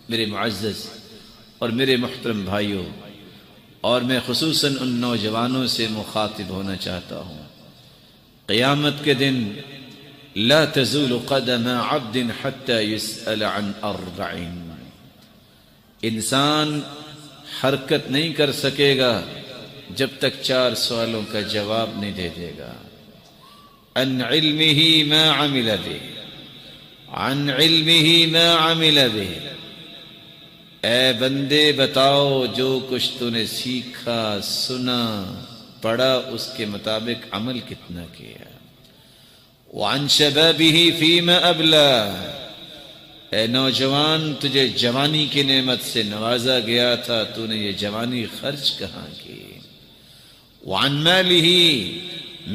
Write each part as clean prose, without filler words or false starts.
میرے معزز اور میرے محترم بھائیوں، اور میں خصوصاً ان نوجوانوں سے مخاطب ہونا چاہتا ہوں، قیامت کے دن لا تزول قدم عبد حتى يسأل عن 4، انسان حرکت نہیں کر سکے گا جب تک 4 سوالوں کا جواب نہیں دے دے گا۔ عن علمه ما عمل به، عن علمه ما عمل به، اے بندے بتاؤ جو کچھ تو نے سیکھا، سنا، پڑھا، اس کے مطابق عمل کتنا کیا۔ وعن شبابه فيما أبلى، اے نوجوان تجھے جوانی کی نعمت سے نوازا گیا تھا، تو نے یہ جوانی خرچ کہاں کی۔ وعن ماله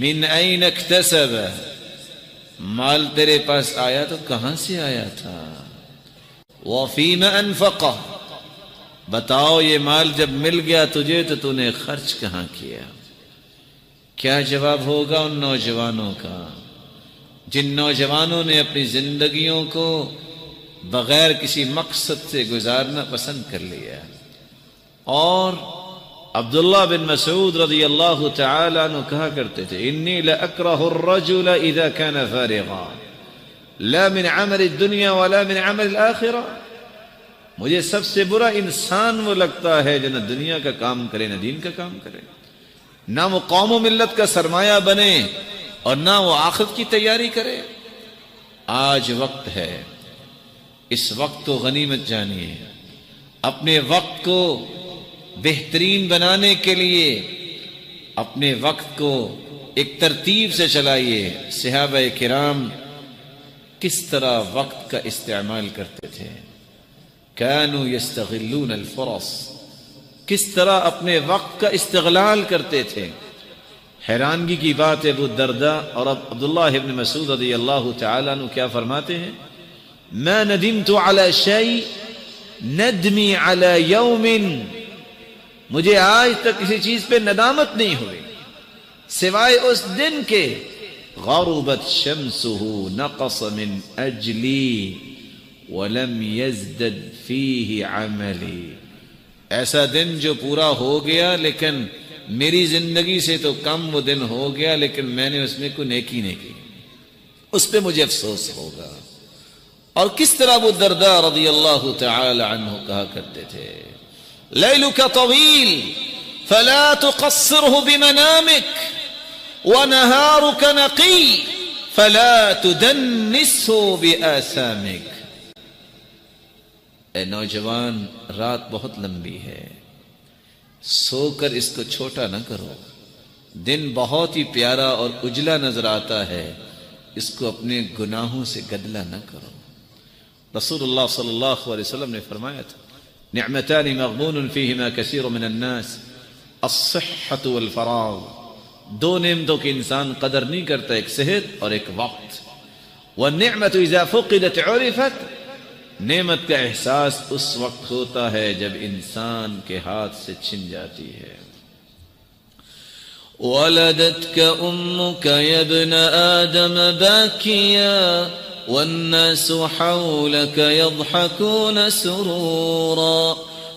من أين اكتسب، مال تیرے پاس آیا تو کہاں سے آیا تھا۔ وفيما أنفقه، بتاؤ یہ مال جب مل گیا تجھے تو نے خرچ کہاں کیا۔ کیا جواب ہوگا ان نوجوانوں کا جن نوجوانوں نے اپنی زندگیوں کو بغیر کسی مقصد سے گزارنا پسند کر لیا۔ اور عبداللہ بن مسعود رضی اللہ تعالی عنہ کہا کرتے تھے، انی لأکرہ الرجل اذا كان فارغا لا من عمل الدنیا ولا من عمل الآخرہ، مجھے سب سے برا انسان وہ لگتا ہے جو نہ دنیا کا کام کرے نہ دین کا کام کرے، نہ وہ قوم و ملت کا سرمایہ بنے اور نہ وہ آخرت کی تیاری کرے۔ آج وقت ہے، اس وقت کو غنیمت جانیے، اپنے وقت کو بہترین بنانے کے لیے اپنے وقت کو ایک ترتیب سے چلائیے۔ صحابہ کرام کس طرح وقت کا استعمال کرتے تھے، كانوا يستغلون الفرص، کس طرح اپنے وقت کا استغلال کرتے تھے۔ حیرانگی کی بات ہے، ابو الدرداء اور عبداللہ ابن مسعود رضی اللہ تعالیٰ عنہ کیا فرماتے ہیں، ما ندمت على شيء ندمی على يوم، مجھے آج تک کسی چیز پہ ندامت نہیں ہوئی سوائے اس دن کے غربت شمسه نقص من اجلی ولم يزدد فيه عملی، ایسا دن جو پورا ہو گیا لیکن میری زندگی سے تو کم وہ دن ہو گیا لیکن میں نے اس میں کوئی نیکی نہیں کی، اس پہ مجھے افسوس ہوگا۔ اور کس طرح ابو الدرداء رضی اللہ تعالی عنہ کہا کرتے تھے، لیلک طویل فلا تقصره بمنامک ونہارک نقی فلا تدنسه بآثامک، اے نوجوان رات بہت لمبی ہے، سو کر اس کو چھوٹا نہ کرو، دن بہت ہی پیارا اور اجلا نظر آتا ہے، اس کو اپنے گناہوں سے گدلا نہ کرو۔ رسول اللہ صلی اللہ علیہ وسلم نے فرمایا تھا، نعمتان مغبون فیہما کثیر من الناس، الصحة والفراغ، 2 نعمتوں کی انسان قدر نہیں کرتا، ایک صحت اور ایک وقت۔ والنعمت اذا فقدت عرفت، نعمت کا احساس اس وقت ہوتا ہے جب انسان کے ہاتھ سے چھن جاتی ہے۔ ولدتك أمك يا ابن آدم باكيا والناس حولك يضحكون سرورا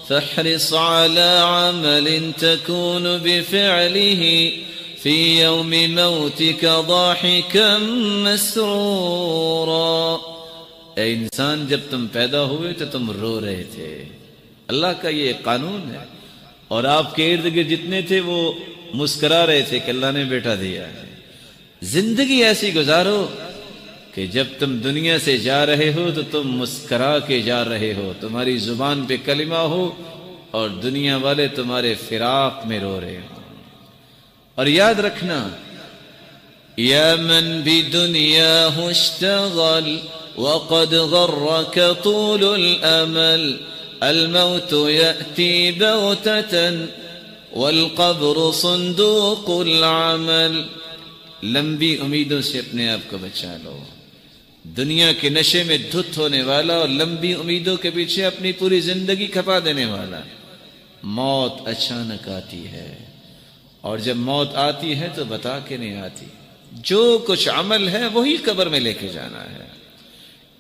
فاحرص على عمل تكون بفعله في يوم موتك ضاحكا مسرورا، اے انسان جب تم پیدا ہوئے تو تم رو رہے تھے، اللہ کا یہ قانون ہے، اور آپ کے ارد گرد جتنے تھے وہ مسکرا رہے تھے کہ اللہ نے بیٹا دیا ہے۔ زندگی ایسی گزارو کہ جب تم دنیا سے جا رہے ہو تو تم مسکرا کے جا رہے ہو، تمہاری زبان پہ کلمہ ہو اور دنیا والے تمہارے فراق میں رو رہے ہو۔ اور یاد رکھنا، یا من بدنیاہ اشتغل وقد غرك طول الأمل الموت يأتي بغتة والقبر صندوق العمل، لمبی امیدوں سے اپنے آپ کو بچا لو، دنیا کے نشے میں دھت ہونے والا اور لمبی امیدوں کے پیچھے اپنی پوری زندگی کھپا دینے والا۔ موت اچانک آتی ہے، اور جب موت آتی ہے تو بتا کے نہیں آتی، جو کچھ عمل ہے وہی قبر میں لے کے جانا ہے۔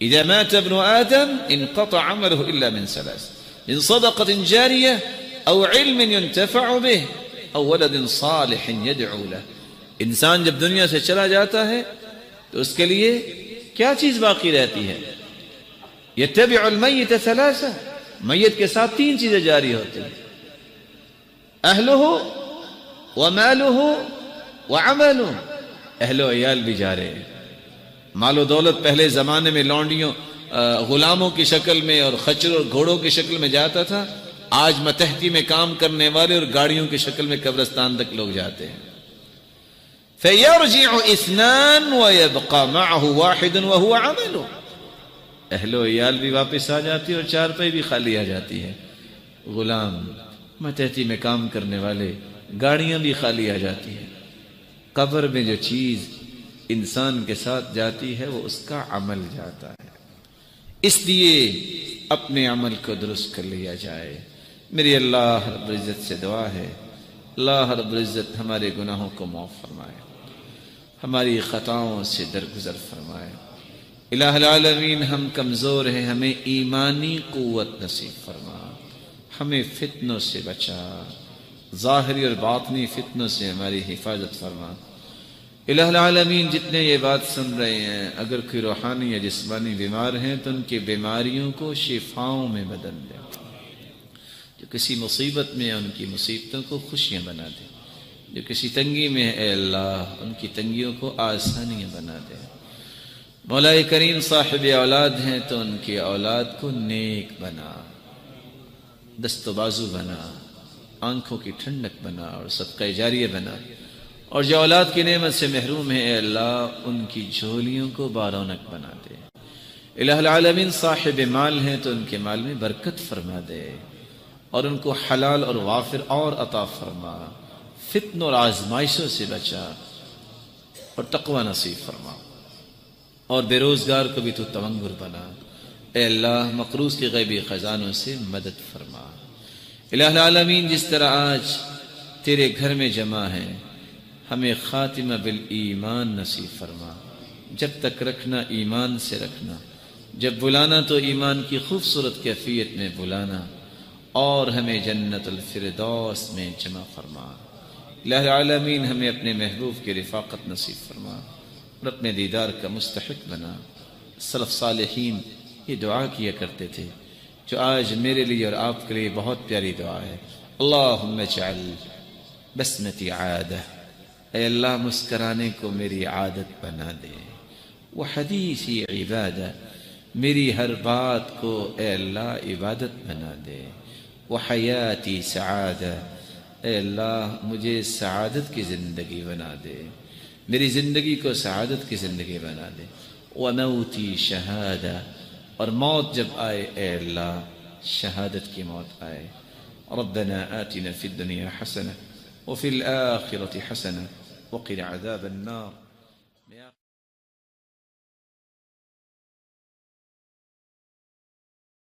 إذا مات ابن آدم انقطع عمله إلا من ثلاث: من صدقة جارية أو علم ينتفع به أو ولد صالح يدعو له. انسان جب دنیا سے چلا جاتا ہے تو اس کے لیے کیا چیز باقی رہتی ہے؟ يتبع الميت ثلاثة، میت کے ساتھ تین چیزیں جاری ہوتی ہیں: اہلہ ومالہ وعملہ. اہل و عیال بھی جا رہے ہیں. مال و دولت پہلے زمانے میں لونڈیوں غلاموں کی شکل میں اور خچر اور گھوڑوں کی شکل میں جاتا تھا. آج متحدی میں کام کرنے والے اور گاڑیوں کی شکل میں قبرستان تک لوگ جاتے ہیں. فَيَرْجِعُ اثنان وَيَبْقَى مَعَهُ واحد وَهُوَ عَمَلُ. اہل و عیال بھی واپس آ جاتی ہے اور چارپائی بھی خالی آ جاتی ہے. غلام، متحدی میں کام کرنے والے، گاڑیاں بھی خالی آ جاتی ہیں. قبر میں جو چیز انسان کے ساتھ جاتی ہے وہ اس کا عمل جاتا ہے. اس لیے اپنے عمل کو درست کر لیا جائے. میری اللہ رب العزت سے دعا ہے، اللہ رب العزت ہمارے گناہوں کو معاف فرمائے، ہماری خطاؤں سے درگزر فرمائے. الہ العالمین، ہم کمزور ہیں، ہمیں ایمانی قوت نصیب فرما، ہمیں فتنوں سے بچا، ظاہری اور باطنی فتنوں سے ہماری حفاظت فرما. الہ العالمین، جتنے یہ بات سن رہے ہیں اگر کوئی روحانی یا جسمانی بیمار ہیں تو ان کی بیماریوں کو شفاؤں میں بدل دے. جو کسی مصیبت میں ہیں ان کی مصیبتوں کو خوشیاں بنا دے. جو کسی تنگی میں ہے اے اللہ ان کی تنگیوں کو آسانیاں بنا دے. مولا کریم صاحب اولاد ہیں تو ان کی اولاد کو نیک بنا، دست و بازو بنا، آنکھوں کی ٹھنڈک بنا اور صدقہ جاریہ بنا. اور جو اولاد کی نعمت سے محروم ہے اے اللہ ان کی جھولیوں کو بارونق بنا دے. الہ العالمین، صاحب مال ہیں تو ان کے مال میں برکت فرما دے اور ان کو حلال اور وافر اور عطا فرما. فتن اور آزمائشوں سے بچا اور تقوی نصیب فرما. اور بے روزگار کو بھی تو تونگر بنا. اے اللہ مقروض کے غیبی خزانوں سے مدد فرما. الہ العالمین، جس طرح آج تیرے گھر میں جمع ہیں ہمیں خاتمہ بالایمان نصیب فرما. جب تک رکھنا ایمان سے رکھنا، جب بلانا تو ایمان کی خوبصورت کیفیت میں بلانا، اور ہمیں جنت الفردوس میں جمع فرما. الہ العالمین، ہمیں اپنے محبوب کی رفاقت نصیب فرما اور اپنے دیدار کا مستحق بنا. سلف صالحین یہ دعا کیا کرتے تھے جو آج میرے لیے اور آپ کے لیے بہت پیاری دعا ہے. اللہم اجعل بسمتی عادہ، اے اللہ مسکرانے کو میری عادت بنا دے. وحدیثی عبادہ، میری ہر بات کو اے اللہ عبادت بنا دے. وحیاتی سعادہ، اے اللہ مجھے سعادت کی زندگی بنا دے، میری زندگی کو سعادت کی زندگی بنا دے. وموتی شہادہ، اور موت جب آئے اے اللہ شہادت کی موت آئے. ربنا آتنا فی الدنیا حسنہ وفی الآخرة حسنہ وقنا عذاب النار.